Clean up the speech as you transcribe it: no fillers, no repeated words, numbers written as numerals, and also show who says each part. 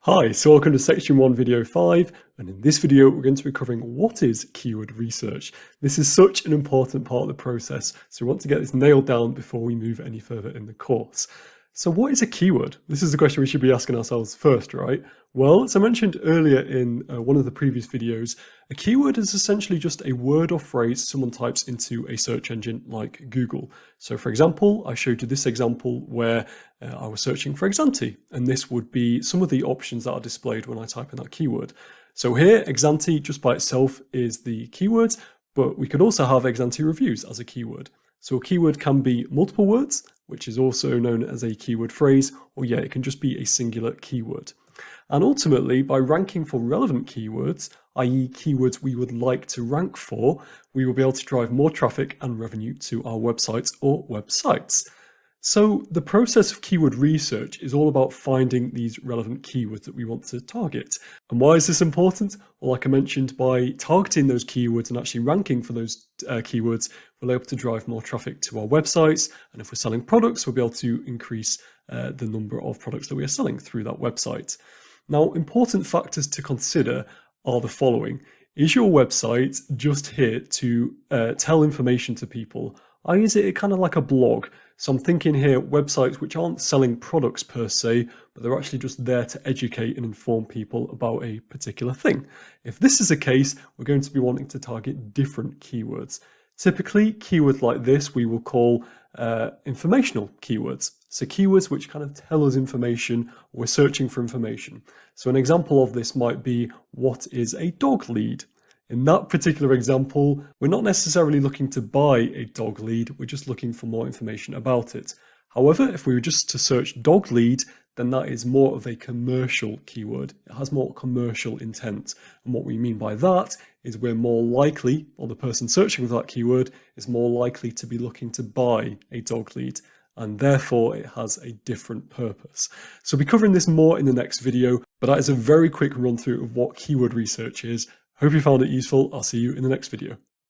Speaker 1: Hi, so welcome to section 1 video 5, and in this video we're going to be covering what is keyword research. This is such an important part of the process, so we want to get this nailed down before we move any further in the course. So what is a keyword? This is the question we should be asking ourselves first, right? Well, as I mentioned earlier in one of the previous videos, a keyword is essentially just a word or phrase someone types into a search engine like Google. So for example, I showed you this example where I was searching for Exante, and this would be some of the options that are displayed when I type in that keyword. So here, Exante just by itself is the keyword, but we could also have Exante reviews as a keyword. So a keyword can be multiple words, which is also known as a keyword phrase, or yeah, it can just be a singular keyword. And ultimately, by ranking for relevant keywords, i.e. keywords we would like to rank for, we will be able to drive more traffic and revenue to our websites or websites. So the process of keyword research is all about finding these relevant keywords that we want to target. And why is this important? Well, like I mentioned, by targeting those keywords and actually ranking for those keywords, we're able to drive more traffic to our websites. And if we're selling products, we'll be able to increase the number of products that we are selling through that website. Now, important factors to consider are the following. Is your website just here to tell information to people? Or is it kind of like a blog? So I'm thinking here websites which aren't selling products per se, but they're actually just there to educate and inform people about a particular thing. If this is the case, we're going to be wanting to target different keywords. Typically, keywords like this we will call informational keywords. So keywords which kind of tell us information, or we're searching for information. So an example of this might be, what is a dog lead? In that particular example, we're not necessarily looking to buy a dog lead, we're just looking for more information about it. However, if we were just to search dog lead, then that is more of a commercial keyword. It has more commercial intent. And what we mean by that is we're more likely, or the person searching for that keyword is more likely to be looking to buy a dog lead. And therefore it has a different purpose. So we'll be covering this more in the next video, but that is a very quick run through of what keyword research is. Hope you found it useful. I'll see you in the next video.